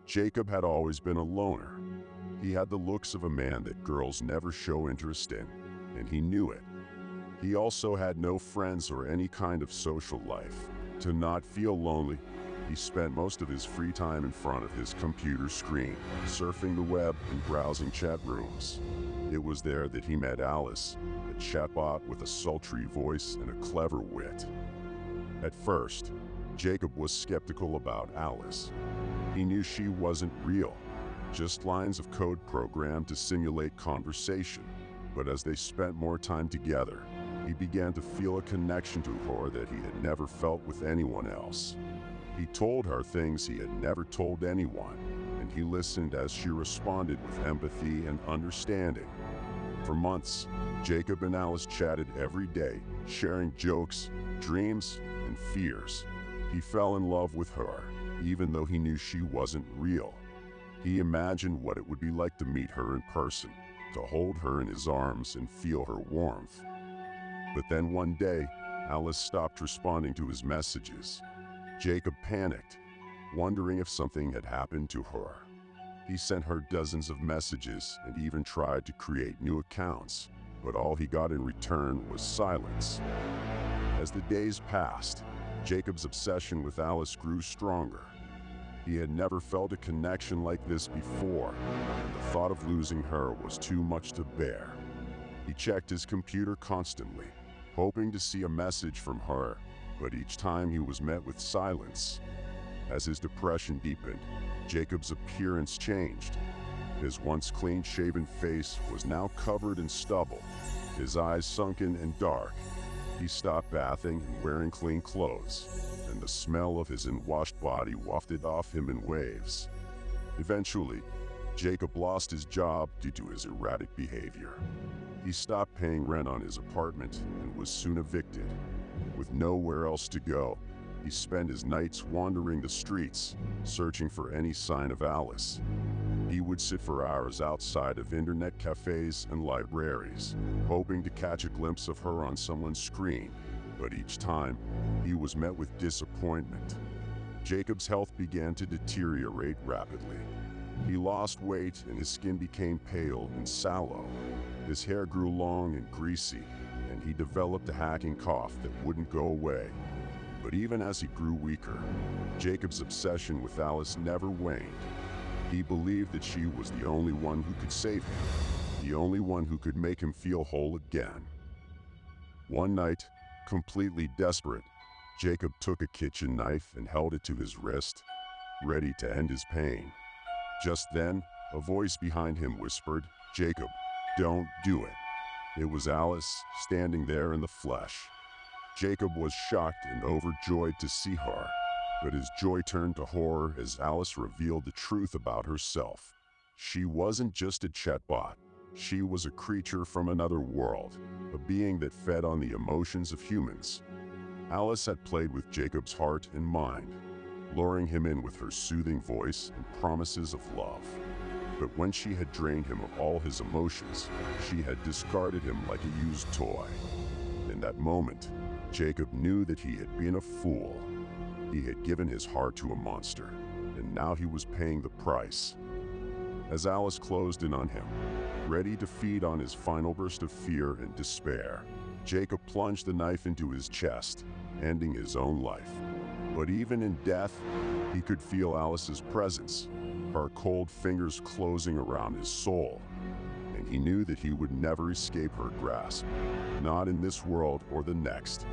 Jacob had always been a loner. He had the looks of a man that girls never show interest in, and he knew it. He also had no friends or any kind of social life. To not feel lonely, he spent most of his free time in front of his computer screen, surfing the web and browsing chat rooms. It was there that he met Alice, a chatbot with a sultry voice and a clever wit. At first, Jacob was skeptical about Alice. He knew she wasn't real, just lines of code programmed to simulate conversation. But as they spent more time together, he began to feel a connection to her that he had never felt with anyone else. He told her things he had never told anyone, and he listened as she responded with empathy and understanding. For months, Jacob and Alice chatted every day, sharing jokes, dreams, and fears. He fell in love with her, even though he knew she wasn't real. He imagined what it would be like to meet her in person, to hold her in his arms and feel her warmth. But then one day, Alice stopped responding to his messages. Jacob panicked, wondering if something had happened to her. He sent her dozens of messages and even tried to create new accounts, but all he got in return was silence. As the days passed, Jacob's obsession with Alice grew stronger. He had never felt a connection like this before, and the thought of losing her was too much to bear. He checked his computer constantly, hoping to see a message from her, but each time he was met with silence. As his depression deepened, Jacob's appearance changed. His once clean-shaven face was now covered in stubble, his eyes sunken and dark. He stopped bathing and wearing clean clothes, and the smell of his unwashed body wafted off him in waves. Eventually, Jacob lost his job due to his erratic behavior. He stopped paying rent on his apartment and was soon evicted. With nowhere else to go, he spent his nights wandering the streets, searching for any sign of Alice. He would sit for hours outside of internet cafes and libraries, hoping to catch a glimpse of her on someone's screen, but each time, he was met with disappointment. Jacob's health began to deteriorate rapidly. He lost weight and his skin became pale and sallow. His hair grew long and greasy, and he developed a hacking cough that wouldn't go away. But even as he grew weaker, Jacob's obsession with Alice never waned. He believed that she was the only one who could save him, the only one who could make him feel whole again. One night, completely desperate, Jacob took a kitchen knife and held it to his wrist, ready to end his pain. Just then, a voice behind him whispered, "Jacob, don't do it." It was Alice, standing there in the flesh. Jacob was shocked and overjoyed to see her, but his joy turned to horror as Alice revealed the truth about herself. She wasn't just a chatbot. She was a creature from another world, a being that fed on the emotions of humans. Alice had played with Jacob's heart and mind, luring him in with her soothing voice and promises of love. But when she had drained him of all his emotions, she had discarded him like a used toy. In that moment, Jacob knew that he had been a fool. He had given his heart to a monster, and now he was paying the price. As Alice closed in on him, ready to feed on his final burst of fear and despair, Jacob plunged the knife into his chest, ending his own life. But even in death, he could feel Alice's presence, her cold fingers closing around his soul. And he knew that he would never escape her grasp, not in this world or the next.